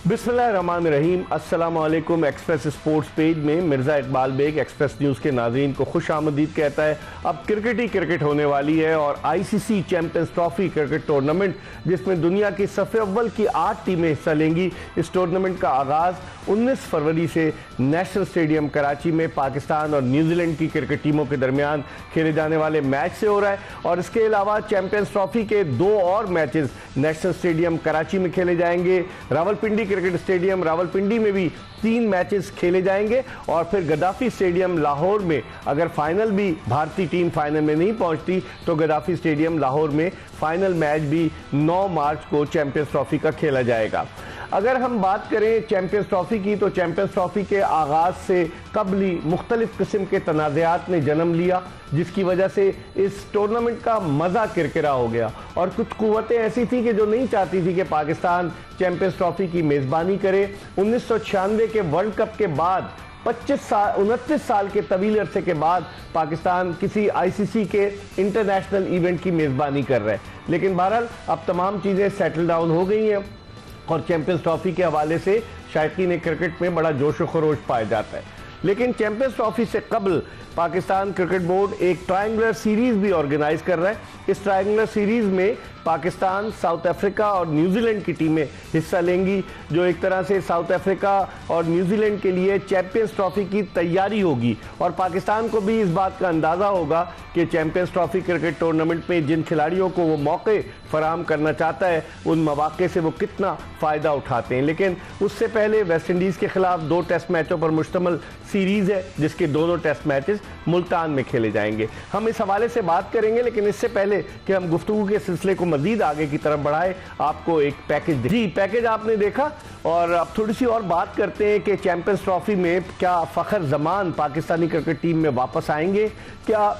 बिस्मिल्लाहिर्रहमानिर्रहीम। अस्सलाम वालेकुम। एक्सप्रेस स्पोर्ट्स पेज में मिर्ज़ा इकबाल बेग एक्सप्रेस न्यूज़ के नाज़रीन को खुश आमदीद कहता है। अब क्रिकेट ही क्रिकेट होने वाली है और ICC champions trophy cricket tournament जिसमें दुनिया की सफ़े अव्वल की 8 टीमें हिस्सा लेंगी। इस टूर्नामेंट का आगाज़ 19 फरवरी से नेशनल स्टेडियम कराची में पाकिस्तान और न्यूजीलैंड की क्रिकेट टीमों के दरमियान खेले जाने वाले मैच से हो रहा है और इसके अलावा चैंपियंस ट्रॉफी के 2 और मैचेस नेशनल स्टेडियम कराची में खेले जाएंगे। रावलपिंडी क्रिकेट स्टेडियम रावलपिंडी में भी 3 मैचेस खेले जाएंगे और फिर गद्दाफी स्टेडियम लाहौर में अगर फाइनल भी भारतीय टीम फाइनल में नहीं पहुंचती तो गद्दाफी स्टेडियम लाहौर में फाइनल मैच भी 9 मार्च को चैंपियंस ट्रॉफी का खेला जाएगा। अगर हम बात करें चैंपियंस ट्रॉफी की तो चैंपियंस ट्रॉफी के आगाज से कबली मुख्तलिफ किस्म के तनाज़ात ने जन्म लिया जिसकी वजह से इस टूर्नामेंट का मज़ा किरकिरा हो गया और कुछ कुव्वतें ऐसी थी कि जो नहीं चाहती थी कि पाकिस्तान चैंपियंस ट्रॉफी की मेज़बानी करे। 1996 के वर्ल्ड कप के बाद 29 साल के तवील अरसे के बाद पाकिस्तान किसी आईसीसी के इंटरनेशनल इवेंट की मेज़बानी कर रहा है, लेकिन बहरहाल अब तमाम चीज़ें सेटल डाउन हो गई हैं और चैंपियंस ट्रॉफी के हवाले से शायकीन क्रिकेट में बड़ा जोश व खरोश पाया जाता है। लेकिन चैंपियंस ट्रॉफी से कबल पाकिस्तान क्रिकेट बोर्ड एक ट्रायंगुलर सीरीज भी ऑर्गेनाइज कर रहा है। इस ट्रायंगुलर सीरीज में पाकिस्तान, साउथ अफ्रीका और न्यूजीलैंड की टीमें हिस्सा लेंगी, जो एक तरह से साउथ अफ्रीका और न्यूजीलैंड के लिए चैंपियंस ट्रॉफी की तैयारी होगी और पाकिस्तान को भी इस बात का अंदाज़ा होगा कि चैंपियंस ट्रॉफी क्रिकेट टूर्नामेंट में जिन खिलाड़ियों को वो मौके फराहम करना चाहता है उन मौके से वो कितना फ़ायदा उठाते हैं। लेकिन उससे पहले वेस्ट इंडीज़ के खिलाफ 2 टेस्ट मैचों पर मुश्तमिल सीरीज़ है जिसके दोनों टेस्ट मैचेस मुल्तान में खेले जाएंगे। हम इस हवाले से बात करेंगे, लेकिन इससे पहले कि हम गुफ्तगू के सिलसिले को मजीद आगे की तरफ बढ़ाए आपको एक पैकेज आपने देखा और अब थोड़ी सी और बात करते हैं कि चैंपियंस ट्रॉफी में क्या फ़खर जमान पाकिस्तानी क्रिकेट टीम में वापस आएंगे, क्या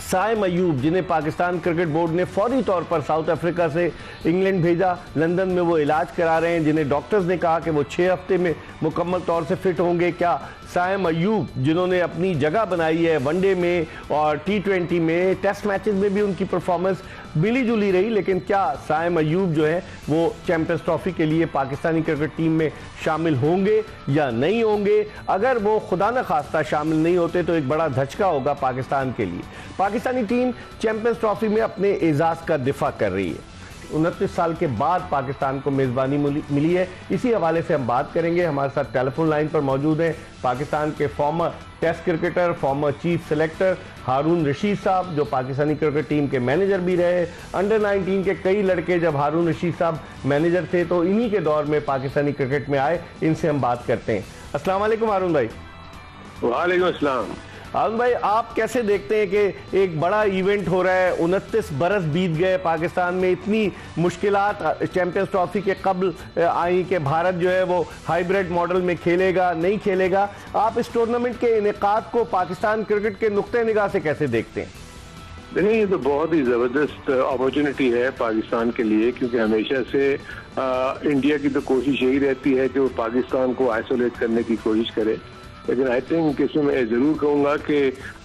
साइम अयूब जिन्हें पाकिस्तान क्रिकेट बोर्ड ने फौरी तौर पर साउथ अफ्रीका से इंग्लैंड भेजा, लंदन में वो इलाज करा रहे हैं, जिन्हें डॉक्टर्स ने कहा कि वो 6 हफ्ते में मुकम्मल तौर से फिट होंगे, क्या साइम अयूब जिन्होंने अपनी जगह बनाई है वनडे में और T20 में, टेस्ट मैचेस में भी उनकी परफॉर्मेंस मिली जुली रही, लेकिन क्या साइम अयूब जो है वो चैंपियंस ट्रॉफी के लिए पाकिस्तानी क्रिकेट टीम में शामिल होंगे या नहीं होंगे? अगर वो खुदा न खास्ता शामिल नहीं होते तो एक बड़ा धचका होगा पाकिस्तान के लिए। पाकिस्तानी टीम चैंपियंस ट्रॉफी में अपने एजाज का दिफा कर रही है। 29 साल के बाद पाकिस्तान को मेज़बानी मिली है, इसी हवाले से हम बात करेंगे। हमारे साथ टेलीफोन लाइन पर मौजूद हैं पाकिस्तान के former test cricketer, former chief selector Haroon Rashid साहब, जो पाकिस्तानी क्रिकेट टीम के मैनेजर भी रहे। अंडर 19 के कई लड़के जब हारून रशीद साहब मैनेजर थे तो इन्हीं के दौर में पाकिस्तानी क्रिकेट में आए। इनसे हम बात करते हैं। अस्सलाम वालेकुम हारून भाई। वालेकुम अस्सलाम। हारून भाई, आप कैसे देखते हैं कि एक बड़ा इवेंट हो रहा है, 29 बरस बीत गए पाकिस्तान में, इतनी मुश्किलात चैंपियंस ट्रॉफी के कबल आई कि भारत जो है वो हाइब्रिड मॉडल में खेलेगा नहीं खेलेगा, आप इस टूर्नामेंट के इनेकाद को पाकिस्तान क्रिकेट के नुक्ते निगाह से कैसे देखते हैं? देखिए, ये तो बहुत ही ज़बरदस्त अपॉर्चुनिटी है पाकिस्तान के लिए, क्योंकि हमेशा से इंडिया की तो कोशिश यही रहती है कि वो पाकिस्तान को आइसोलेट करने की कोशिश करे, लेकिन आई थिंक इसमें मैं ज़रूर कहूँगा कि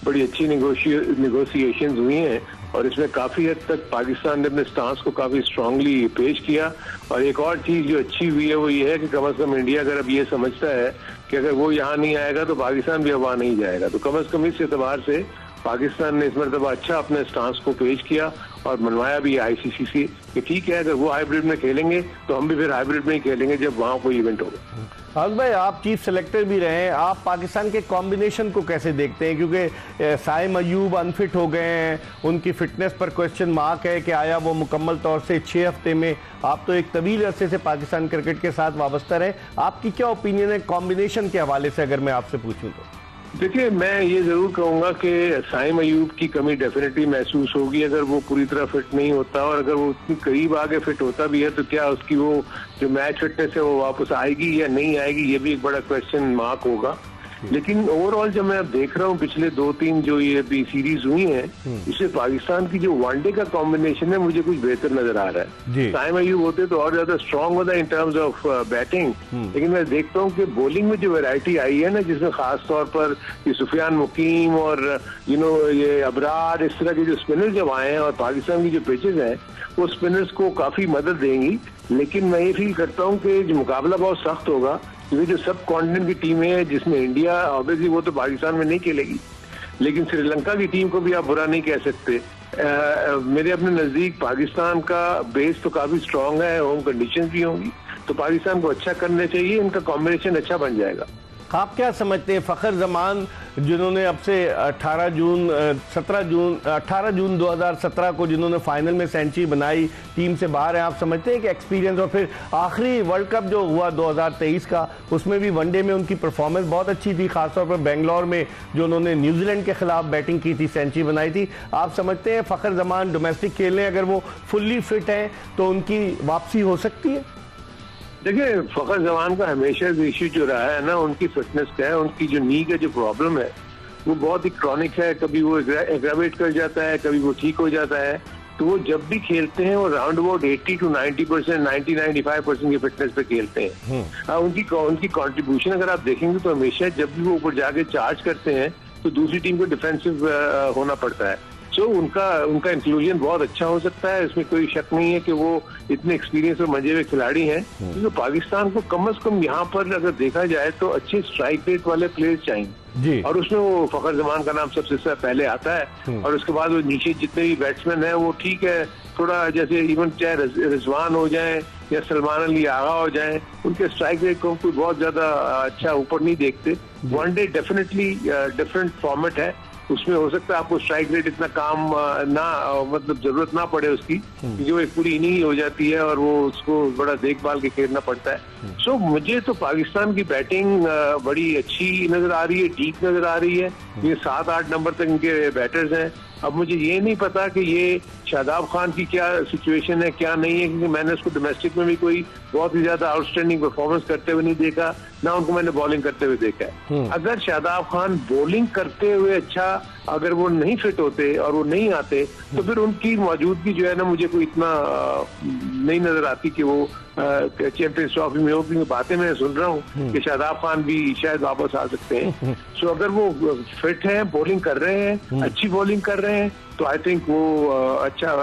बड़ी अच्छी निगोशिएशंस हुई हैं और इसमें काफ़ी हद तक पाकिस्तान ने अपने स्टांस को काफ़ी स्ट्रांगली पेश किया। और एक और चीज़ जो अच्छी हुई है वो ये है कि कम अज़ कम इंडिया अगर अब ये समझता है कि अगर वो यहाँ नहीं आएगा तो पाकिस्तान भी अब वहाँ नहीं जाएगा, तो कम अज़ कम इस एतबार से पाकिस्तान ने इस मरतबा अच्छा अपने स्टांस को पेश किया और मनवाया भी आईसीसी से कि ठीक है, अगर वो हाइब्रिड में खेलेंगे तो हम भी फिर हाइब्रिड में ही खेलेंगे जब वहाँ कोई इवेंट होगा। हारून भाई, आप चीफ सेलेक्टर भी रहे हैं, आप पाकिस्तान के कॉम्बिनेशन को कैसे देखते हैं? क्योंकि साइम अयूब अनफिट हो गए हैं, उनकी फिटनेस पर क्वेश्चन मार्क है कि आया वो मुकम्मल तौर से 6 हफ्ते में। आप तो एक तवील अरसे से पाकिस्तान क्रिकेट के साथ वाबस्ता रहे, आपकी क्या ओपिनियन है कॉम्बिनेशन के हवाले से अगर मैं आपसे पूछूं तो? देखिए, मैं ये जरूर कहूंगा कि साइम अयूब की कमी डेफिनेटली महसूस होगी अगर वो पूरी तरह फिट नहीं होता, और अगर वो उतनी करीब आगे फिट होता भी है तो क्या उसकी वो जो मैच फिटनेस है वो वापस आएगी या नहीं आएगी, ये भी एक बड़ा क्वेश्चन मार्क होगा। लेकिन ओवरऑल जब मैं अब देख रहा हूँ पिछले 2-3 जो ये भी सीरीज हुई हैं, इससे पाकिस्तान की जो वनडे का कॉम्बिनेशन है मुझे कुछ बेहतर नजर आ रहा है। साइम अयूब होते तो और ज्यादा स्ट्रांग होता इन टर्म्स ऑफ बैटिंग, लेकिन मैं देखता हूँ कि बॉलिंग में जो वैरायटी आई है ना, जिसमें खास तौर पर ये सुफियान मुकीम और ये अबरार, इस तरह के जो स्पिनर जब आए हैं और पाकिस्तान की जो पिचेज हैं वो स्पिनर्स को काफी मदद देंगी। लेकिन मैं ये फील करता हूँ कि जो मुकाबला बहुत सख्त होगा, क्योंकि जो सब कॉन्टिनेंट की टीमें हैं जिसमें इंडिया ऑब्वियसली वो तो पाकिस्तान में नहीं खेलेगी, लेकिन श्रीलंका की टीम को भी आप बुरा नहीं कह सकते। मेरे अपने नजदीक पाकिस्तान का बेस तो काफी स्ट्रांग है, होम कंडीशंस भी होंगी, तो पाकिस्तान को अच्छा करना चाहिए, इनका कॉम्बिनेशन अच्छा बन जाएगा। आप क्या समझते हैं फखर जमान जिन्होंने अब से 18 जून 2017 को जिन्होंने फाइनल में सेंचुरी बनाई, टीम से बाहर है, आप समझते हैं कि एक्सपीरियंस, और फिर आखिरी वर्ल्ड कप जो हुआ 2023 का, उसमें भी वनडे में उनकी परफॉर्मेंस बहुत अच्छी थी, खासतौर पर बेंगलोर में जो उन्होंने न्यूजीलैंड के खिलाफ बैटिंग की थी, सेंचुरी बनाई थी। आप समझते हैं फखर जमान डोमेस्टिक खेलने अगर वो फुल्ली फिट हैं तो उनकी वापसी हो सकती है? देखिए, फखर जमान का हमेशा इश्यू जो रहा है ना, उनकी फिटनेस का है, उनकी जो नी का जो प्रॉब्लम है वो बहुत ही क्रॉनिक है, कभी वो एग्रावेट कर जाता है, कभी वो ठीक हो जाता है। तो वो जब भी खेलते हैं वो राउंड अबाउट 80 to 90%, 90-95% की फिटनेस पे खेलते हैं। उनकी कंट्रीब्यूशन अगर आप देखेंगे तो हमेशा जब भी वो ऊपर जाके चार्ज करते हैं तो दूसरी टीम को डिफेंसिव होना पड़ता है। सो उनका इंक्लूजन बहुत अच्छा हो सकता है, इसमें कोई शक नहीं है कि वो इतने एक्सपीरियंस और मजे हुए खिलाड़ी हैं। क्योंकि पाकिस्तान को कम से कम यहाँ पर अगर देखा जाए तो अच्छे स्ट्राइक रेट वाले प्लेयर्स चाहिए, और उसमें वो फखर जमान का नाम सबसे पहले आता है। और उसके बाद वो नीचे जितने भी बैट्समैन हैं वो ठीक है, थोड़ा जैसे इवन चाहे रिजवान हो जाए या सलमान अली आगा हो जाए, उनके स्ट्राइक रेट को कोई बहुत ज्यादा अच्छा ऊपर नहीं देखते। वनडे डेफिनेटली डिफरेंट फॉर्मेट है, उसमें हो सकता है आपको स्ट्राइक रेट इतना काम ना मतलब जरूरत ना पड़े उसकी, क्योंकि वो एक पूरी इनिंग ही हो जाती है और वो उसको बड़ा देखभाल के खेलना पड़ता है। सो मुझे तो पाकिस्तान की बैटिंग बड़ी अच्छी नजर आ रही है, डीप नजर आ रही है। ये 7-8 नंबर तक इनके बैटर्स हैं। अब मुझे ये नहीं पता कि ये शादाब खान की क्या सिचुएशन है, क्या नहीं है, क्योंकि मैंने उसको डोमेस्टिक में भी कोई बहुत ही ज्यादा आउटस्टैंडिंग परफॉर्मेंस करते हुए नहीं देखा, ना उनको मैंने बॉलिंग करते हुए देखा है। अगर शादाब खान बॉलिंग करते हुए अच्छा, अगर वो नहीं फिट होते और वो नहीं आते तो फिर उनकी मौजूदगी जो है ना मुझे कोई इतना नहीं नजर आती कि वो चैंपियंस ट्रॉफी में हो, क्योंकि बातें मैं सुन रहा हूँ कि शादाब खान भी शायद वापस आ सकते हैं। सो अगर वो फिट हैं, बॉलिंग कर रहे हैं, अच्छी बॉलिंग कर रहे हैं, तो आई थिंक वो अच्छा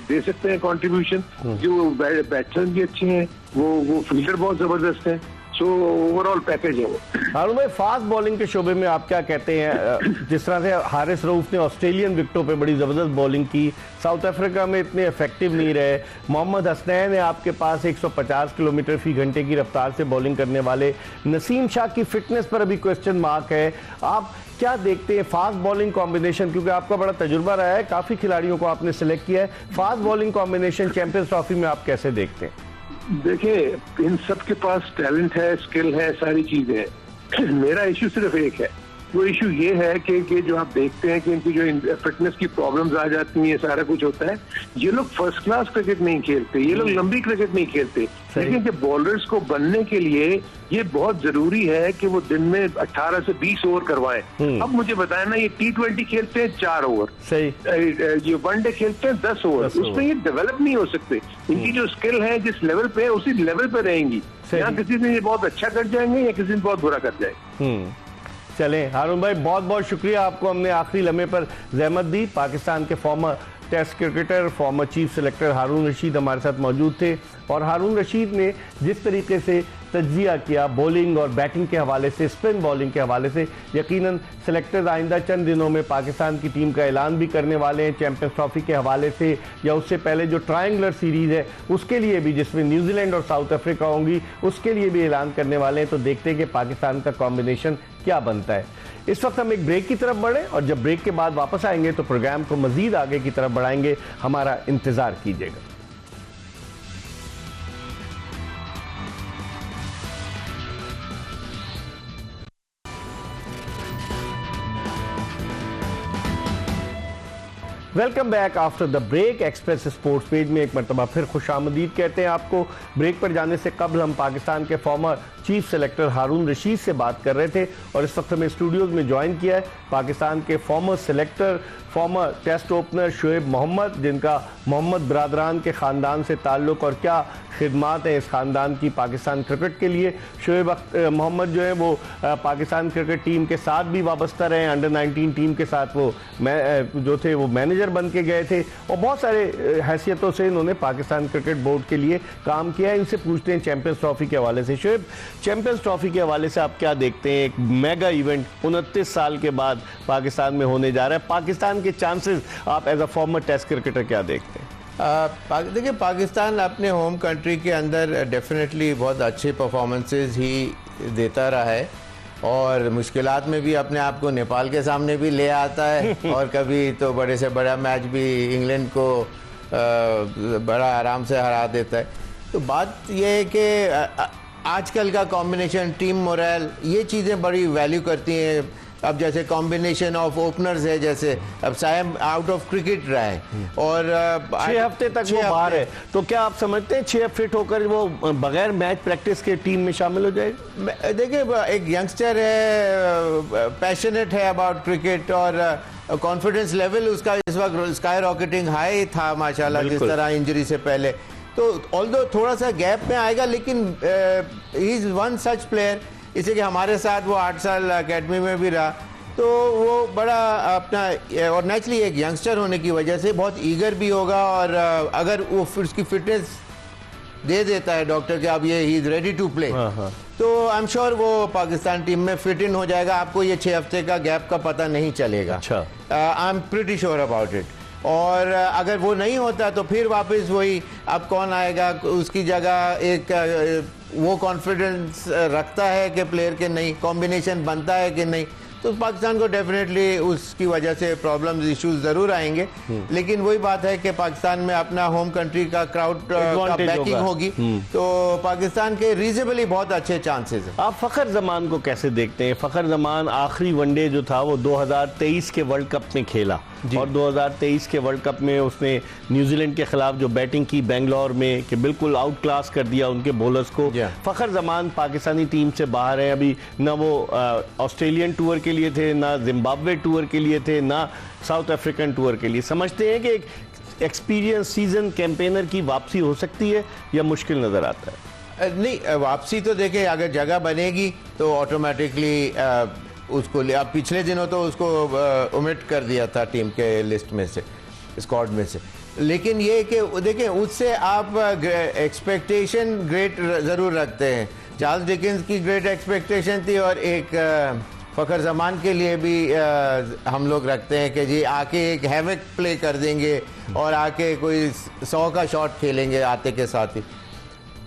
दे सकते हैं कंट्रीब्यूशन। जो बैट्समैन भी अच्छे हैं, वो फील्डर बहुत जबरदस्त है। सो ओवरऑल पैकेज है वो। हारून भाई, फास्ट बॉलिंग के शोबे में आप क्या कहते हैं? जिस तरह से हारिस रऊफ ने ऑस्ट्रेलियन विकेटों पे बड़ी जबरदस्त बॉलिंग की, साउथ अफ्रीका में इतने इफेक्टिव नहीं रहे, मोहम्मद हसनैन है आपके पास 150 किलोमीटर फी घंटे की रफ्तार से बॉलिंग करने वाले, नसीम शाह की फिटनेस पर अभी क्वेश्चन मार्क है। आप क्या देखते हैं फास्ट बॉलिंग कॉम्बिनेशन, क्योंकि आपका बड़ा तजुर्बा रहा है, काफी खिलाड़ियों को आपने सिलेक्ट किया है, fast bowling combination champions trophy में आप कैसे देखते हैं? देखिए, इन सब के पास टैलेंट है, स्किल है, सारी चीजें हैं। मेरा इश्यू सिर्फ एक है, वो इश्यू ये है कि जो आप देखते हैं कि इनकी जो फिटनेस की प्रॉब्लम्स आ जाती हैं, सारा कुछ होता है। ये लोग फर्स्ट क्लास क्रिकेट नहीं खेलते, ये लोग लंबी क्रिकेट नहीं खेलते, लेकिन कि बॉलर्स को बनने के लिए ये बहुत जरूरी है कि वो दिन में 18 से 20 ओवर करवाएं। अब मुझे बताया ना, ये T20 खेलते हैं 4 ओवर, ये वनडे खेलते हैं 10 ओवर, उसमें ये डेवलप नहीं हो सकते। इनकी जो स्किल है जिस लेवल पे है उसी लेवल पे रहेंगी। यहाँ किसी दिन ये बहुत अच्छा कर जाएंगे या किसी दिन बहुत बुरा कर जाएंगे। चलें हारून भाई, बहुत बहुत शुक्रिया, आपको हमने आखिरी लम्हे पर जहमत दी। पाकिस्तान के former test cricketer, former chief selector Haroon Rashid हमारे साथ मौजूद थे, और हारून रशीद ने जिस तरीके से तज्जिया किया बॉलिंग और बैटिंग के हवाले से, स्पिन बॉलिंग के हवाले से, यकीनन सेलेक्टर्स आइंदा चंद दिनों में पाकिस्तान की टीम का ऐलान भी करने वाले हैं चैंपियंस ट्रॉफी के हवाले से, या उससे पहले जो ट्रायंगुलर सीरीज़ है उसके लिए भी, जिसमें न्यूजीलैंड और साउथ अफ्रीका होंगी, उसके लिए भी ऐलान करने वाले हैं। तो देखते हैं कि पाकिस्तान का कॉम्बिनेशन क्या बनता है। इस वक्त हम एक ब्रेक की तरफ बढ़े, और जब ब्रेक के बाद वापस आएंगे तो प्रोग्राम को मजीद आगे की तरफ बढ़ाएंगे, हमारा इंतजार कीजिएगा। Welcome back after the break. Express sports page में एक मरतबा फिर खुशामदीद कहते हैं आपको। ब्रेक पर जाने से कबल हम पाकिस्तान के farmer chief selector Haroon Rashid से बात कर रहे थे, और इस वक्त हमें स्टूडियोज में ज्वाइन किया है पाकिस्तान के former selector, former test opener Shoaib Mohammad, जिनका मोहम्मद बरादरान के ख़ानदान से ताल्लुक़ और क्या खिदमात है इस ख़ानदान की पाकिस्तान क्रिकेट के लिए। शोएब मोहम्मद जो है वो पाकिस्तान क्रिकेट टीम के साथ भी वाबस्ता रहे, अंडर 19 टीम के साथ वो जो थे वो मैनेजर बन के गए थे और बहुत सारे हैसियतों से इन्होंने पाकिस्तान क्रिकेट बोर्ड के लिए काम किया है। इनसे पूछते हैं चैंपियंस ट्रॉफी के हवाले से। शोएब, चैंपियंस ट्रॉफी के हवाले से आप क्या देखते हैं? एक मेगा इवेंट 29 साल के बाद पाकिस्तान में होने जा रहा है, पाकिस्तान के चांसेस आप as a former test cricketer क्या देखते हैं? देखिए, पाकिस्तान अपने होम कंट्री के अंदर डेफिनेटली बहुत अच्छे परफॉर्मेंसेस ही देता रहा है और मुश्किलात में भी अपने आप को नेपाल के सामने भी ले आता है और कभी तो बड़े से बड़ा मैच भी इंग्लैंड को बड़ा आराम से हरा देता है। तो बात यह है कि आजकल का कॉम्बिनेशन, टीम मोरल, ये चीज़ें बड़ी वैल्यू करती हैं। अब जैसे कॉम्बिनेशन ऑफ ओपनर्स है, जैसे अब सायम आउट ऑफ क्रिकेट रहा है और 6 हफ्ते तक वो बाहर है, तो क्या आप समझते हैं 6 फिट होकर वो बगैर मैच प्रैक्टिस के टीम में शामिल हो जाएगा? देखिए, एक यंगस्टर है, पैशनेट है अबाउट क्रिकेट और कॉन्फिडेंस लेवल उसका इस वक्त स्काई रॉकेटिंग हाई था माशाल्लाह, जिस तरह इंजरी से पहले। तो ऑल्दो थोड़ा सा गैप में आएगा, लेकिन he is one such player, इसे कि हमारे साथ वो 8 साल अकेडमी में भी रहा, तो वो बड़ा अपना और नेचुरली एक यंगस्टर होने की वजह से बहुत ईगर भी होगा और अगर वो उसकी फिटनेस दे देता है डॉक्टर कि अब ये he is ready to play, तो आई एम श्योर वो पाकिस्तान टीम में फिट इन हो जाएगा। आपको ये 6 हफ्ते का गैप का पता नहीं चलेगा। अच्छा, I am pretty sure about it. और अगर वो नहीं होता तो फिर वापस वही, अब कौन आएगा उसकी जगह? एक वो कॉन्फिडेंस रखता है कि प्लेयर के नहीं, कॉम्बिनेशन बनता है कि नहीं, तो पाकिस्तान को डेफिनेटली उसकी वजह से प्रॉब्लम्स, इश्यूज ज़रूर आएंगे। लेकिन वही बात है कि पाकिस्तान में अपना होम कंट्री का क्राउड का बैकिंग होगी, तो पाकिस्तान के रीजनेबली बहुत अच्छे चांसेस हैं। आप फ़खर जमान को कैसे देखते हैं? फ़खर जमान आखिरी वनडे जो था वो 2023 के वर्ल्ड कप में खेला और 2023 के वर्ल्ड कप में उसने न्यूजीलैंड के खिलाफ जो बैटिंग की बेंगलोर में, कि बिल्कुल आउट क्लास कर दिया उनके बॉलर्स को। फ़खर जमान पाकिस्तानी टीम से बाहर है अभी, ना वो ऑस्ट्रेलियन टूर के लिए थे, ना जिम्बाब्वे टूर के लिए थे, ना साउथ अफ्रीकन टूर के लिए। समझते हैं कि एक एक्सपीरियंस सीजन कैंपेनर की वापसी हो सकती है या मुश्किल नज़र आता है? नहीं, वापसी तो देखिए, अगर जगह बनेगी तो ऑटोमेटिकली उसको ले। अब पिछले दिनों तो उसको ओमिट कर दिया था टीम के लिस्ट में से, स्क्वाड में से। लेकिन ये कि देखिए, उससे आप एक्सपेक्टेशन ग्रेट ज़रूर रखते हैं। चार्ल्स डिकिंस की ग्रेट एक्सपेक्टेशन थी और एक फ़खर जमान के लिए भी हम लोग रखते हैं कि जी आके एक हैवक प्ले कर देंगे और आके कोई 100 का शॉट खेलेंगे आते के साथ ही।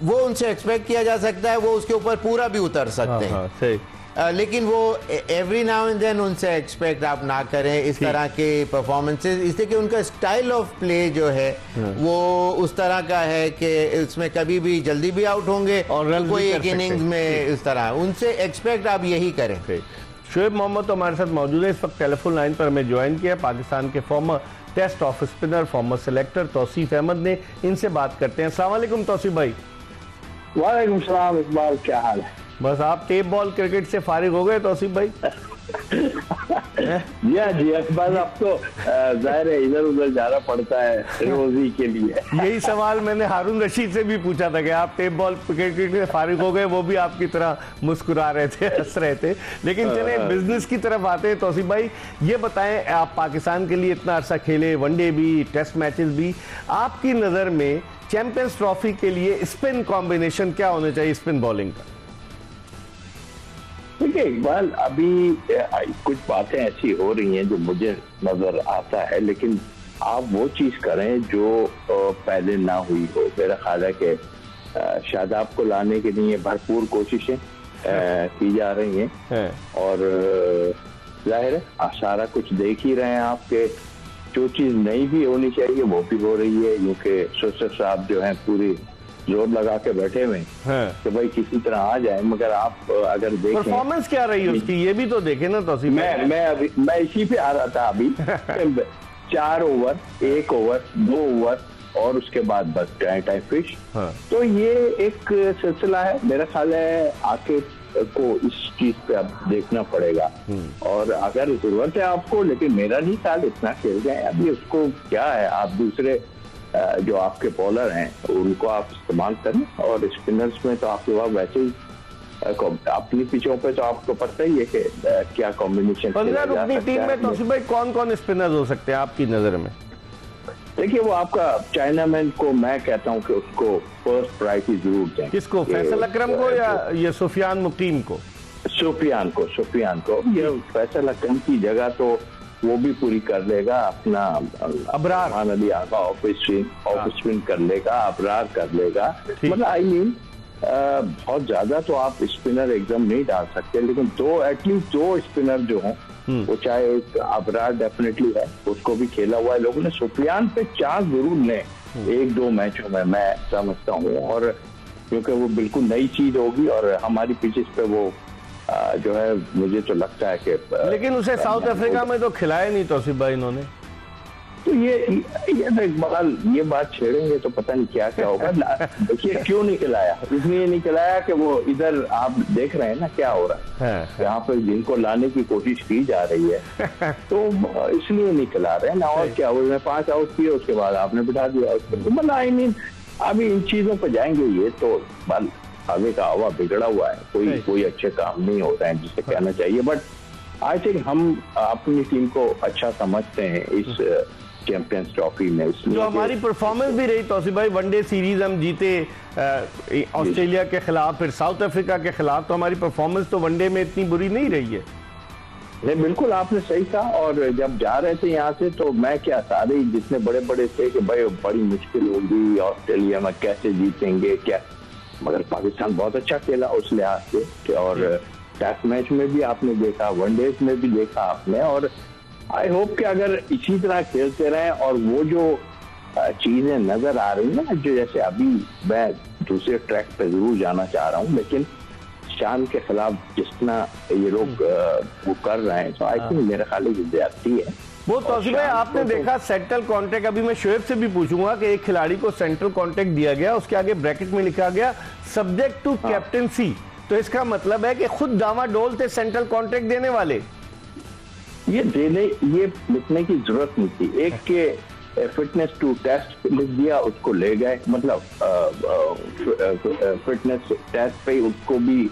वो उनसे एक्सपेक्ट किया जा सकता है, वो उसके ऊपर पूरा भी उतर सकते हैं। सही। लेकिन वो एवरी नाउ एंड देन उनसे एक्सपेक्ट आप ना करें इस तरह के परफॉर्मेंसेस, इसलिए कि उनका स्टाइल ऑफ प्ले जो है वो उस तरह का है कि उसमें कभी भी जल्दी भी आउट होंगे और कोई एक इनिंग्स में इस तरह, उनसे एक्सपेक्ट आप यही करें। शोएब मोहम्मद तो हमारे साथ मौजूद है इस वक्त टेलीफोन लाइन पर। हमें ज्वाइन किया पाकिस्तान के former test off spinner, former selector Tauseef Ahmed ने। इनसे बात करते हैं। अस्सलाम वालेकुम तौसीफ भाई। वालेकुम सलाम इकबाल, क्या हाल है? बस आप टेप बॉल क्रिकेट से फारिग हो गए तौसीफ भाई? जी अकबर, अब तो जाहिर है इधर उधर जाना पड़ता है रोजी के लिए। यही सवाल मैंने हारून रशीद से भी पूछा था कि आप टेप बॉल क्रिकेट से फारिग हो गए, वो भी आपकी तरह मुस्कुरा रहे थे, हंस रहे थे। लेकिन चले बिजनेस की तरफ आते हैं तौसीफ भाई, ये बताएं, आप पाकिस्तान के लिए इतना अरसा खेले, वनडे भी, टेस्ट मैचेस भी, आपकी नज़र में चैंपियंस ट्रॉफी के लिए स्पिन कॉम्बिनेशन क्या होना चाहिए स्पिन बॉलिंग का? देखिए इकबाल, अभी कुछ बातें ऐसी हो रही हैं जो मुझे नजर आता है, लेकिन आप वो चीज करें जो पहले ना हुई हो। मेरा ख्याल है कि शादाब को लाने के लिए भरपूर कोशिशें की जा रही हैं और जाहिर है सारा कुछ देख ही रहे हैं आपके, जो चीज नहीं भी होनी चाहिए वो भी हो रही है, क्योंकि सोसर साहब जो हैं पूरी जोर लगा के बैठे हुए कि भाई किसी तरह आ जाए। मगर आप अगर देखें परफॉर्मेंस क्या रही है उसकी, ये भी तो देखें ना तौसीफ। मैं इसी पे आ रहा था अभी। 4 ओवर, 1 ओवर, 2 ओवर और उसके बाद बस टाइम फिश। तो ये एक सिलसिला है, मेरा ख्याल है आके को इस चीज पे अब देखना पड़ेगा। और अगर जरूरत है आपको, लेकिन मेरा नहीं ख्याल इतना खेल गए अभी, उसको क्या है, आप दूसरे जो आपके बॉलर हैं उनको आप इस्तेमाल करें, और स्पिनर्स में तो आपके पास वैसे ही अपनी पिचों पे तो आपको पता ही है कि क्या कॉम्बिनेशन। 15 रुकनी टीम में तो भाई कौन कौन स्पिनर्स हो सकते हैं आपकी नजर में? देखिए, वो आपका चाइनामैन को मैं कहता हूं कि उसको फर्स्ट प्रायोरिटी जरूर दें। किसको, फैसल अकरम को या ये सुफियान मुकीम को? सुफियान को। ये फैसल अकरम की जगह तो वो भी पूरी कर लेगा, अपना अबरार अली आगा ऑफ स्पिन कर लेगा, अबरार कर लेगा। मतलब आई मीन बहुत ज्यादा तो आप स्पिनर एकदम नहीं डाल सकते, लेकिन एटलीस्ट दो स्पिनर जो हों, वो चाहे एक अबरार डेफिनेटली है, उसको भी खेला हुआ है लोगों ने, सुफियान पे चांस जरूर लें 1-2 मैचों में, मैं समझता हूँ। और क्योंकि वो बिल्कुल नई चीज होगी और हमारी पिचेस पे वो जो है, मुझे तो लगता है कि लेकिन उसे साउथ अफ्रीका में तो खिलाया नहीं तौसीफ भाई इन्होंने। तो ये इकबाल ये बात छेड़ेंगे तो पता नहीं क्या क्या होगा। देखिए, क्यों नहीं खिलाया, इसलिए नहीं खिलाया कि वो इधर आप देख रहे हैं ना क्या हो रहा है, यहाँ पे जिनको लाने की कोशिश की जा रही है तो इसलिए नहीं खिला रहे हैं ना। और क्या, उसने 5 आउट किए, उसके बाद आपने बिठा दिया उसको। मतलब आई मीन अभी इन चीजों पर जाएंगे, ये तो आगे का हवा बिगड़ा हुआ है, कोई अच्छे काम नहीं होता है जिसे कहना चाहिए। बट आई थिंक हम अपनी टीम को अच्छा समझते हैं इस चैंपियंस ट्रॉफी में। जो हमारी परफॉर्मेंस भी रही तौसीफ भाई, वनडे सीरीज हम जीते ऑस्ट्रेलिया के खिलाफ, फिर साउथ अफ्रीका के खिलाफ, तो हमारी परफॉर्मेंस तो वनडे में इतनी बुरी नहीं रही है। नहीं, बिल्कुल आपने सही कहा। और जब जा रहे थे यहाँ से तो मैं क्या, सारे जितने बड़े बड़े थे कि भाई बड़ी मुश्किल होगी, ऑस्ट्रेलिया में कैसे जीतेंगे क्या, मगर पाकिस्तान बहुत अच्छा खेला उस लिहाज से। और टेस्ट मैच में भी आपने देखा, वनडेज में भी देखा आपने। और आई होप कि अगर इसी तरह खेलते रहें, और वो जो चीजें नजर आ रही है ना, जो जैसे अभी मैं दूसरे ट्रैक पे जरूर जाना चाह रहा हूँ, लेकिन शान के खिलाफ जितना ये लोग वो कर रहे हैं, तो आई थिंक मेरा ख्याल है ज्यादती है। वो तौसीफ भाई आपने देखा सेंट्रल कॉन्ट्रैक्ट, अभी मैं शोएब से भी पूछूंगा कि एक खिलाड़ी को सेंट्रल कॉन्ट्रैक्ट दिया गया, उसके आगे ब्रैकेट में लिखा गया सब्जेक्ट टू कैप्टेंसी, तो इसका मतलब है कि खुद डामाडोल थे सेंट्रल कॉन्ट्रैक्ट देने वाले। ये लिखने की जरूरत नहीं थी। एक के फिटनेस टू टेस्ट लिख दिया, उसको ले गए, मतलब फिटनेस टेस्ट पे उसको भी,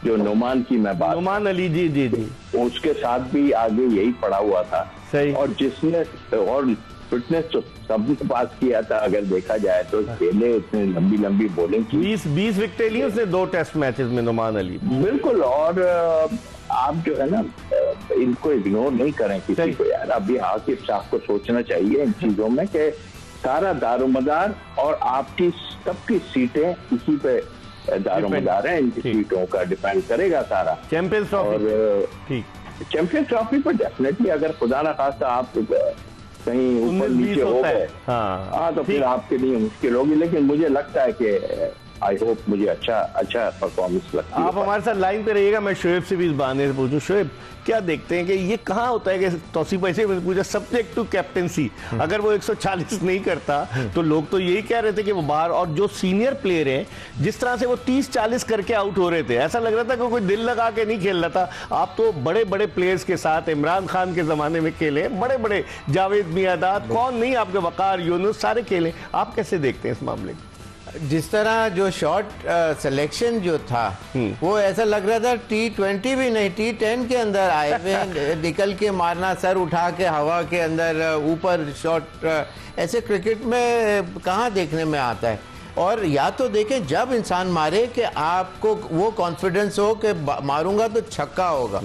जो नुमान की मैं बात, नुमान अली जी, उसके साथ भी आगे यही पड़ा हुआ था। सही। और जिसने और फिटनेस तो सबने पास किया था, अगर देखा जाए तो खेले, इतने लंबी बॉलिंग की, 20 विकेटें ली उसने 2 टेस्ट मैचेस में नुमान अली। बिल्कुल। और आप जो है ना, इनको इग्नोर नहीं करें किसी को यार। अभी आकिब साहब को सोचना चाहिए इन चीजों में कि सारा दारोमदार और आपकी सबकी सीटें इसी पे दारोमदार है, इनकी सीटों का डिपेंड करेगा सारा। चैंपियंस ट्रॉफी, ठीक, चैंपियंस ट्रॉफी पर डेफिनेटली अगर खुदा ना खास्ता आप कहीं ऊपर नीचे हो गए, हाँ, तो फिर आपके लिए मुश्किल होगी। लेकिन मुझे लगता है कि आई होप मुझे अच्छा परफॉर्मेंस लगता है। आप हमारे साथ लाइन पे रहिएगा, मैं शोएब से भी इस बहाने से पूछूं। शोएब, क्या देखते हैं कि ये कहाँ होता है कि तौसीफ भाई से पूछा सब्जेक्ट टू कैप्टेंसी, अगर वो 140 नहीं करता तो लोग तो यही कह रहे थे कि वो बाहर, और जो सीनियर प्लेयर हैं जिस तरह से वो 30-40 करके आउट हो रहे थे, ऐसा लग रहा था कि कोई दिल लगा के नहीं खेल रहा था। आप तो बड़े बड़े प्लेयर्स के साथ इमरान खान के जमाने में खेले, बड़े बड़े जावेद मियादाद, कौन नहीं, आपके वकार यूनुस, सारे खेले। आप कैसे देखते हैं इस मामले को? जिस तरह जो शॉट सिलेक्शन जो था, वो ऐसा लग रहा था T20 भी नहीं, T10 के अंदर आए हुए निकल के मारना, सर उठा के हवा के अंदर ऊपर शॉट, ऐसे क्रिकेट में कहाँ देखने में आता है। और या तो देखें जब इंसान मारे कि आपको वो कॉन्फिडेंस हो कि मारूंगा तो छक्का होगा,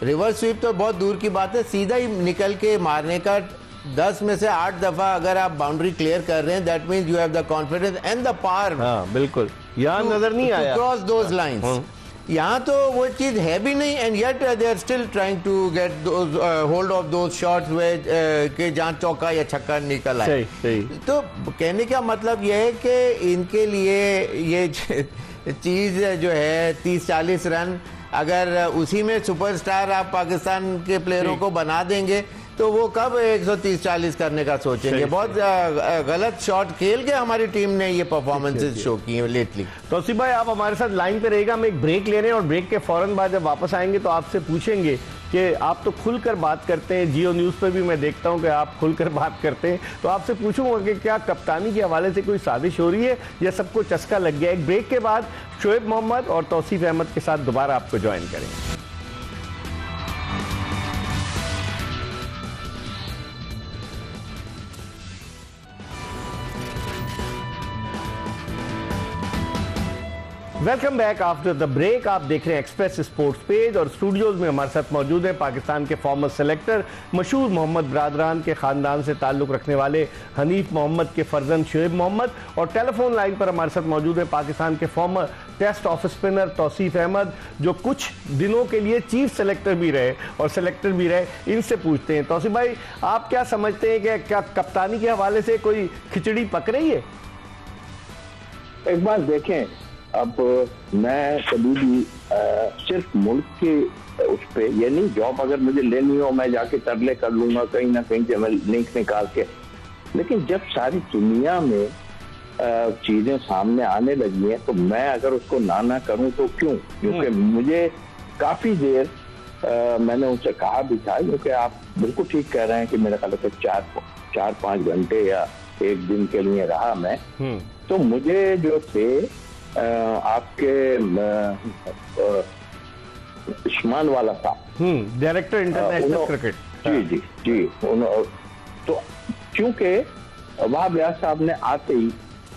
रिवर्स स्वीप तो बहुत दूर की बात है, सीधा ही निकल के मारने का 10 में से 8 दफा अगर आप बाउंड्री क्लियर कर रहे हैं, that means you have the confidence and the power. हाँ, बिल्कुल, यहाँ नजर नहीं आया क्रॉस दोज लाइंस। यहाँ तो वो चीज है भी नहीं, and yet they are still trying to get hold of those shots के जहाँ चौका या छक्का निकल आए। सही। तो कहने का मतलब यह है कि इनके लिए ये चीज जो है 30-40 रन, अगर उसी में सुपरस्टार आप पाकिस्तान के प्लेयरों को बना देंगे तो वो कब 130-40 करने का सोचेंगे। बहुत गलत शॉट खेल के हमारी टीम ने ये परफॉर्मेंसेस शो की है लेटली। तौसीफ भाई आप हमारे साथ लाइन पे रहेगा, हम एक ब्रेक ले रहे हैं और ब्रेक के फौरन बाद जब वापस आएंगे तो आपसे पूछेंगे कि आप तो खुलकर बात करते हैं, जियो न्यूज़ पर भी मैं देखता हूं कि आप खुलकर बात करते हैं, तो आपसे पूछूंगा कि क्या कप्तानी के हवाले से कोई साजिश हो रही है या सबको चस्का लग गया। एक ब्रेक के बाद शोएब मोहम्मद और तौसीफ अहमद के साथ दोबारा आपको ज्वाइन करेंगे। Welcome back after the break. आप देख रहे हैं एक्सप्रेस स्पोर्ट्स पेज और स्टूडियोज में हमारे साथ मौजूद हैं पाकिस्तान के फॉर्मर सेलेक्टर, मशहूर मोहम्मद बरादरान के खानदान से ताल्लुक़ रखने वाले हनीफ मोहम्मद के फर्जंद शोएब मोहम्मद, और टेलीफोन लाइन पर हमारे साथ मौजूद है पाकिस्तान के former test off spinner Tauseef Ahmed, जो कुछ दिनों के लिए चीफ सेलेक्टर भी रहे और सेलेक्टर भी रहे। इनसे पूछते हैं, तौसीफ भाई आप क्या समझते हैं कि क्या कप्तानी के हवाले से कोई खिचड़ी पक रही है? एक बार देखें, अब मैं कभी भी सिर्फ मुल्क के उस पे ये नहीं, जॉब अगर मुझे लेनी हो मैं जाके तरले कर लूंगा कहीं ना कहीं से मैं लिंक निकाल के, लेकिन जब सारी दुनिया में चीजें सामने आने लगी हैं तो मैं अगर उसको ना करूं तो क्यों? क्योंकि मुझे काफी देर मैंने उनसे कहा भी था, क्योंकि आप बिल्कुल ठीक कह रहे हैं कि मेरा ख्याल है 4-5 घंटे या एक दिन के लिए रहा मैं, तो मुझे जो थे आपके उस्मान वाला था, डायरेक्टर इंटरनेशनल क्रिकेट, जी, तो चूंकि वहाब रियाज साहब ने आते ही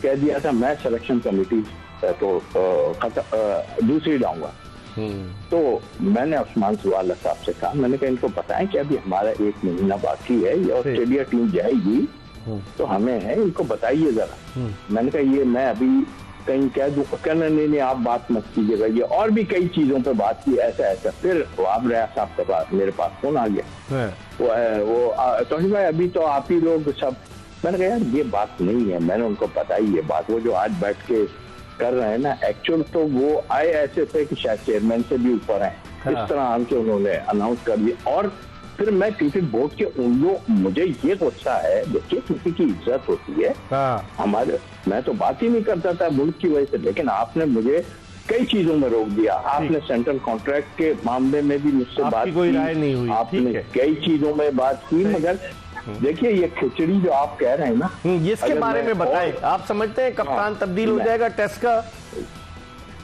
कह दिया था मैं सिलेक्शन कमेटी तो दूसरी लाऊंगा, तो मैंने उस्मान वाला साहब से कहा, मैंने कहा इनको बताएं कि अभी हमारा 1 महीना बाकी है, ये ऑस्ट्रेलिया टीम जाएगी तो हमें है, इनको बताइए जरा। मैंने कहा ये मैं अभी कहीं कह दूं, कहना नहीं आप बात मत कीजिएगा, ये और भी कई चीजों पे बात की ऐसा। फिर वहाब रियाज साहब के पास मेरे पास फोन आ गया, वो तौसीफ भाई अभी तो आप ही लोग सब। मैंने कहा यार ये बात नहीं है, मैंने उनको बताई ये बात, वो जो आज बैठ के कर रहे हैं ना, एक्चुअल तो वो आए ऐसे थे कि शायद चेयरमैन से भी ऊपर हैं, इस तरह हमसे उन्होंने अनाउंस कर दिया। और फिर मैं क्रिकेट बोर्ड के उन लोग, मुझे ये गुस्सा है, देखिए किसी की इज्जत होती है हमारे, मैं तो बात ही नहीं करता था मुल्क की वजह से, लेकिन आपने मुझे कई चीजों में रोक दिया। आपने सेंट्रल कॉन्ट्रैक्ट के मामले में भी मुझसे बात कोई राय नहीं हुई, आपने कई चीजों में बात की, मगर देखिए ये खिचड़ी जो आप कह रहे हैं ना, इसके बारे में बताएं। आप समझते हैं कप्तान तब्दील हो जाएगा टेस्ट का?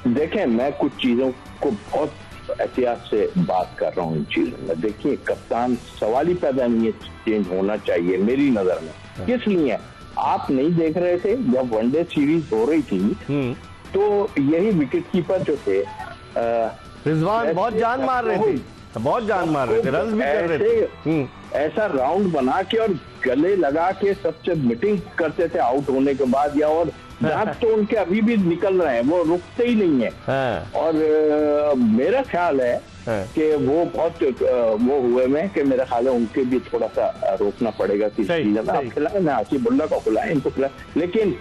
देखें मैं कुछ चीजों को बहुत एहतियात से बात कर रहा हूँ इन चीजों में। देखिए कप्तान सवाल ही पैदा नहीं है, चेंज होना चाहिए मेरी नजर में। किस लिए? आप नहीं देख रहे थे जब वनडे सीरीज हो रही थी तो यही विकेट कीपर जो थे रिजवान बहुत जान मार रहे थे, रन भी कर रहे थे, ऐसा राउंड बना के और गले लगा के सबसे मीटिंग करते थे आउट होने के बाद, या और दांत तो उनके अभी भी निकल रहे हैं, वो रुकते ही नहीं है। और मेरा ख्याल है कि वो बहुत वो हुए में कि मेरा ख्याल है उनके भी थोड़ा सा रोकना पड़ेगा कि आप खिलाए ना, आसिफुल्लाह को खिलाए, इनको खिलाए, लेकिन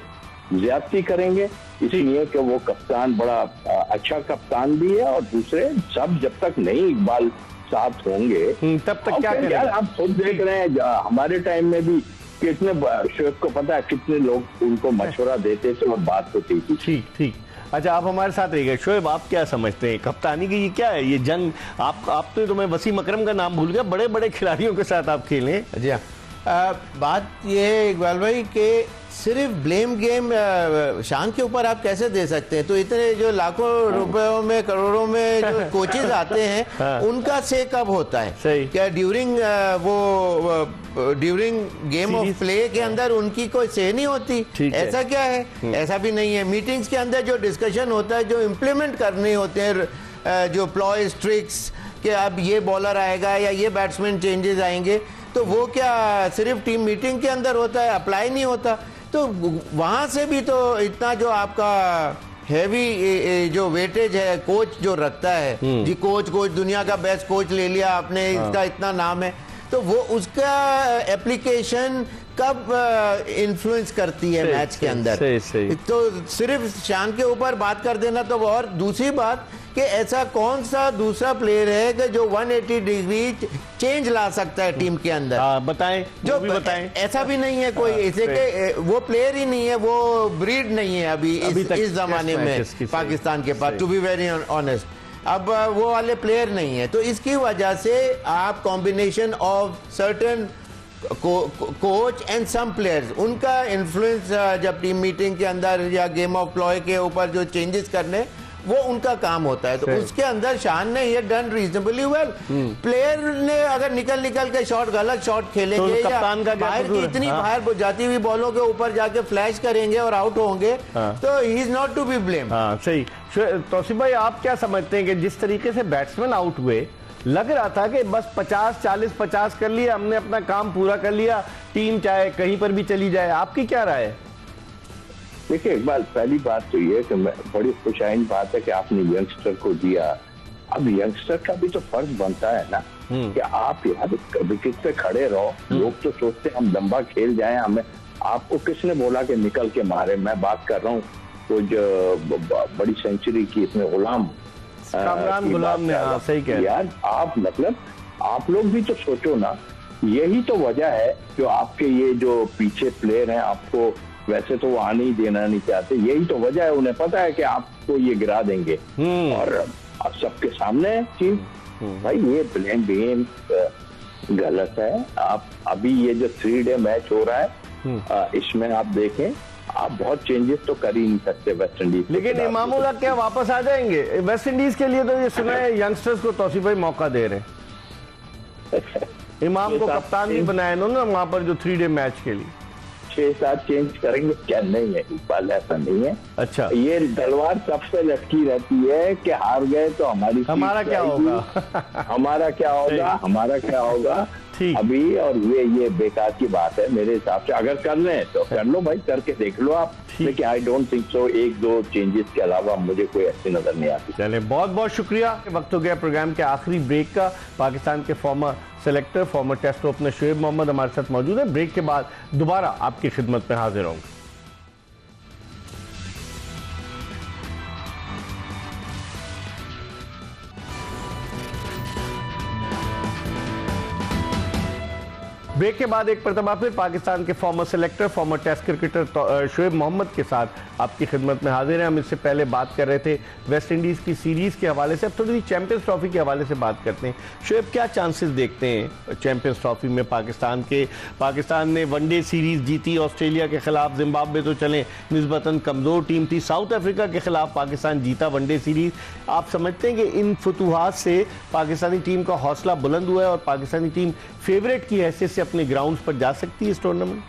ज्यादती करेंगे इसलिए कि वो कप्तान बड़ा अच्छा कप्तान भी है, और दूसरे सब जब तक नहीं इकबाल साथ होंगे तब तक क्या यार आप खुद देख रहे हैं हमारे टाइम में भी कितने, शोएब को पता है कितने लोग उनको मशवरा देते थे और बात होती थी। ठीक। अच्छा आप हमारे साथ रहिएगा। शोएब आप क्या समझते हैं कप्तानी की ये क्या है, ये जंग? आप तो मैं वसीम अकरम का नाम भूल गया, बड़े बड़े खिलाड़ियों के साथ आप खेलें। जी हाँ, बात ये है इकबाल भाई कि सिर्फ ब्लेम गेम शान के ऊपर आप कैसे दे सकते हैं? तो इतने जो लाखों रुपयों में करोड़ों में जो कोचेज आते हैं उनका से कब होता है? सही। क्या ड्यूरिंग गेम ऑफ प्ले के अंदर उनकी कोई से नहीं होती? ऐसा क्या है? ऐसा भी नहीं है। मीटिंग्स के अंदर जो डिस्कशन होता है, जो इम्प्लीमेंट करने होते हैं, जो प्लॉयज ट्रिक्स कि अब ये बॉलर आएगा या ये बैट्समैन चेंजेस आएंगे, तो वो क्या सिर्फ टीम मीटिंग के अंदर होता है, अप्लाई नहीं होता? तो वहां से भी तो इतना जो आपका हैवी जो वेटेज है कोच जो रखता है, जी कोच दुनिया का बेस्ट कोच ले लिया आपने, इसका इतना नाम है, तो वो उसका एप्लीकेशन कब इन्फ्लुएंस करती है मैच के अंदर? सही। तो सिर्फ शान के ऊपर बात कर देना तो। और दूसरी बात कि ऐसा कौन सा दूसरा प्लेयर है कि जो 180 डिग्री चेंज ला सकता है टीम के अंदर। बताएं, जो भी बताएं। ऐसा भी नहीं है कोई, ऐसे के वो प्लेयर ही नहीं है, वो ब्रीड नहीं है अभी इस जमाने में पाकिस्तान के पास, टू बी वेरी ऑनेस्ट। अब वो वाले प्लेयर नहीं है, तो इसकी वजह से आप combination of certain coach and some players, उनका इन्फ्लुएंस जब टीम मीटिंग के अंदर या गेम ऑफ प्ले के ऊपर जो चेंजेस करने, वो उनका काम होता है। तो उसके अंदर शान ने ये डन रीजनेबली वेल। प्लेयर ने अगर निकल के शॉट, गलत शॉट खेलेंगे तो या बाहर की इतनी बाहर जाती हुई बॉलों के ऊपर जाके फ्लैश करेंगे और आउट होंगे, तो he is not to be blame. सही। तौसीफ भाई, आप क्या समझते हैं कि जिस तरीके से बैट्समैन आउट हुए, लग रहा था कि बस 50-40-50 कर लिया, हमने अपना काम पूरा कर लिया, टीम चाहे कहीं पर भी चली जाए, आपकी क्या राय है? देखिए इकबाल, पहली बात तो ये कि बड़ी खुशाइन बात है कि आपने यंगस्टर को दिया। अब यंगस्टर का भी तो फर्ज बनता है ना कि आप यार विकेट पे खड़े रहो। लोग तो सोचते हैं हम लंबा खेल जाएं, हमें, आपको किसने बोला कि निकल के मारे? मैं बात कर रहा हूँ तो जो बड़ी सेंचुरी की इसमें गुलाम ने, सही कह यार, आप मतलब आप लोग भी तो सोचो ना। यही तो वजह है जो आपके ये जो पीछे प्लेयर हैं, आपको वैसे तो वो आने ही देना नहीं चाहते, यही तो वजह है। उन्हें पता है कि आपको ये गिरा देंगे और अब सबके सामने चीज, भाई ये ब्लेम गेम गलत है। आप अभी ये जो 3 डे मैच हो रहा है, इसमें आप देखें, आप बहुत चेंजेस तो कर ही नहीं सकते वेस्ट इंडीज। लेकिन इमामुल्लाह क्या वापस आ जाएंगे वेस्ट इंडीज के लिए? तो ये सुना है यंगस्टर्स को तौसीफ भाई मौका दे रहे हैं। इमाम को कप्तान भी बनाया इन्होंने वहां पर जो 3 डे मैच के लिए। 6-7 चेंज करेंगे क्या? नहीं है इकबाल, ऐसा नहीं है। अच्छा, ये तलवार सबसे लटकी रहती है कि हार गए तो हमारा क्या होगा हमारा क्या होगा, हमारा क्या होगा अभी। और ये बेकार की बात है मेरे हिसाब से। अगर कर लें तो कर लो भाई, करके देख लो आप, लेकिन I don't think so 1-2 changes के अलावा मुझे कोई ऐसी नजर नहीं आती। चले, बहुत बहुत शुक्रिया। वक्त हो गया प्रोग्राम के आखिरी ब्रेक का। पाकिस्तान के former selector, former test opener Shoaib Mohammad हमारे साथ मौजूद है। ब्रेक के बाद दोबारा आपकी खिदमत में हाजिर होंगे। ब्रेक के बाद एक मरतबा फिर पाकिस्तान के former selector, former test cricketer Shoaib Mohammad के साथ आपकी खिदमत में हाजिर हैं। हम इससे पहले बात कर रहे थे वेस्ट इंडीज़ की सीरीज़ के हवाले से, अब थोड़ी सी चैंपियंस ट्रॉफी के हवाले से बात करते हैं। शुएब, क्या चांसेस देखते हैं चैंपियंस ट्रॉफी में पाकिस्तान के? पाकिस्तान ने वनडे सीरीज़ जीती ऑस्ट्रेलिया के खिलाफ, जिम्बाब्वे तो चलें निस्बतन कमज़ोर टीम थी, साउथ अफ्रीका के खिलाफ पाकिस्तान जीता वनडे सीरीज़। आप समझते हैं कि इन फतूहात से पाकिस्तानी टीम का हौसला बुलंद हुआ है और पाकिस्तानी टीम फेवरेट की हैसियत से अपने ग्राउंड्स पर जा सकती है इस टूर्नामेंट?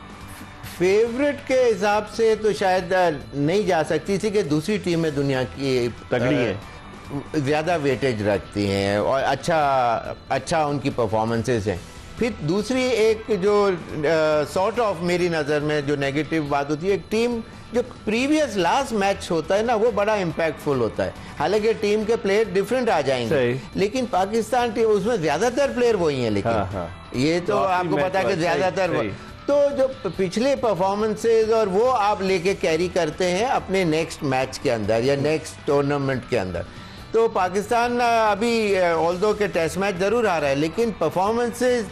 फेवरेट के हिसाब से तो शायद नहीं जा सकती थी कि दूसरी टीमें दुनिया की तगड़ी है, ज़्यादा वेटेज रखती हैं और अच्छा उनकी परफॉर्मेंसेस हैं। फिर दूसरी एक जो सॉर्ट ऑफ मेरी नज़र में जो नेगेटिव बात होती है, एक टीम जो प्रीवियस लास्ट मैच होता है ना, वो बड़ा इम्पैक्टफुल होता है। हालांकि टीम के प्लेयर डिफरेंट आ जाएंगे, लेकिन पाकिस्तान टीम उसमें ज़्यादातर प्लेयर वही हैं। लेकिन ये तो आपको पता है कि ज़्यादातर तो जो पिछले परफॉर्मेंसेज और वो आप लेके कैरी करते हैं अपने नेक्स्ट मैच के अंदर या नेक्स्ट टूर्नामेंट के अंदर। तो पाकिस्तान अभी ऑल्दो के टेस्ट मैच ज़रूर आ रहा है, लेकिन परफॉर्मेंसेज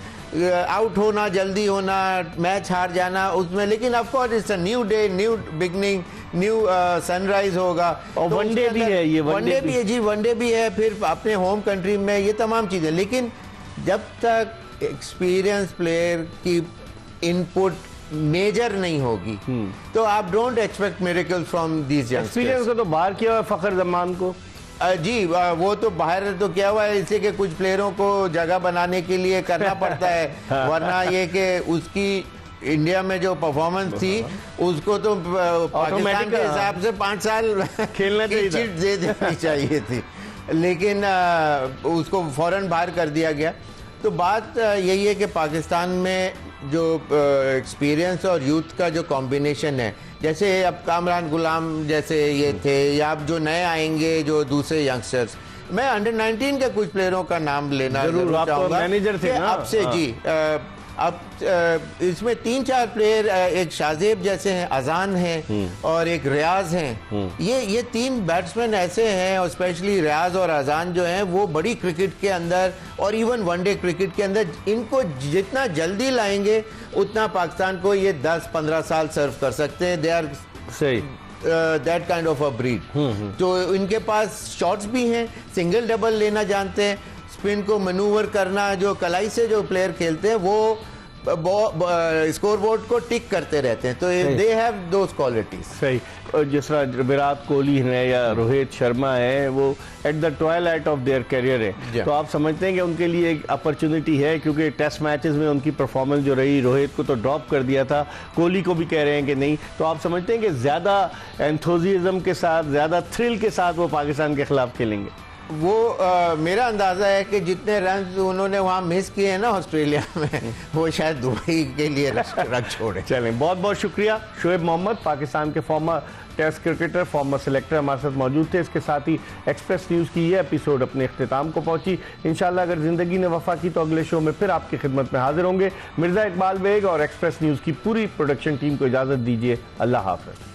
आउट होना, जल्दी होना, मैच हार जाना उसमें, लेकिन of course it's a new day, new beginning, new sunrise होगा। और तो वनडे भी है, ये वनडे भी है जी, वनडे भी है, फिर अपने होम कंट्री में, ये तमाम चीज़ें। लेकिन जब तक एक्सपीरियंस प्लेयर की इनपुट मेजर नहीं होगी तो आप don't expect miracles from these youngsters. Experience को तो बाहर किया हुआ फखर जमान को जी, वो तो बाहर तो क्या हुआ है, इसलिए कि कुछ प्लेयरों को जगह बनाने के लिए करना पड़ता है, वरना ये कि उसकी इंडिया में जो परफॉर्मेंस थी उसको तो पाकिस्तान के हिसाब से 5 साल खेलने की चिट दे देनी चाहिए थी, लेकिन उसको फौरन बाहर कर दिया गया। तो बात यही है कि पाकिस्तान में जो एक्सपीरियंस और यूथ का जो कॉम्बिनेशन है, जैसे अब कामरान गुलाम जैसे ये थे, या अब जो नए आएंगे जो दूसरे यंगस्टर्स, मैं अंडर 19 के कुछ प्लेयरों का नाम लेना जरूर चाहूंगा। मैनेजर थे ना? अब से जी अब इसमें 3-4 प्लेयर, एक शाजेब जैसे हैं, अजान हैं और एक रियाज हैं। ये 3 बैट्समैन ऐसे हैं, और स्पेशली रियाज और अजान जो हैं वो बड़ी क्रिकेट के अंदर और इवन वनडे क्रिकेट के अंदर इनको जितना जल्दी लाएंगे उतना पाकिस्तान को ये 10-15 साल सर्व कर सकते हैं। दे आर सही that kind of a breed. तो इनके पास शॉट्स भी हैं, सिंगल डबल लेना जानते हैं, स्पिन को मैनूवर करना, जो कलाई से जो प्लेयर खेलते हैं वो स्कोर बोर्ड को टिक करते रहते हैं। तो दे हैव दोज क्वालिटीज। सही। जिस तरह विराट कोहली है या रोहित शर्मा है, वो at the Twilight of their career है, तो आप समझते हैं कि उनके लिए एक अपॉर्चुनिटी है, क्योंकि टेस्ट मैचेस में उनकी परफॉर्मेंस जो रही, रोहित को तो ड्रॉप कर दिया था, कोहली को भी कह रहे हैं कि नहीं, तो आप समझते हैं कि ज़्यादा एंथुजियाज्म के साथ, ज़्यादा थ्रिल के साथ वो पाकिस्तान के खिलाफ खेलेंगे? वो मेरा अंदाज़ा है कि जितने रन उन्होंने वहाँ मिस किए हैं ना ऑस्ट्रेलिया में, वो शायद दुबई के लिए रख छोड़े। चलें, बहुत बहुत शुक्रिया। शोएब मोहम्मद, पाकिस्तान के former test cricketer, former selector, हमारे साथ मौजूद थे। इसके साथ ही एक्सप्रेस न्यूज़ की ये एपिसोड अपने इख्तिताम को पहुंची। इंशाल्लाह अगर ज़िंदगी ने वफा की तो अगले शो में फिर आपकी खिदमत में हाजिर होंगे। मिर्ज़ा इकबाल बेग और एक्सप्रेस न्यूज़ की पूरी प्रोडक्शन टीम को इजाज़त दीजिए। अल्लाह हाफ़िज़।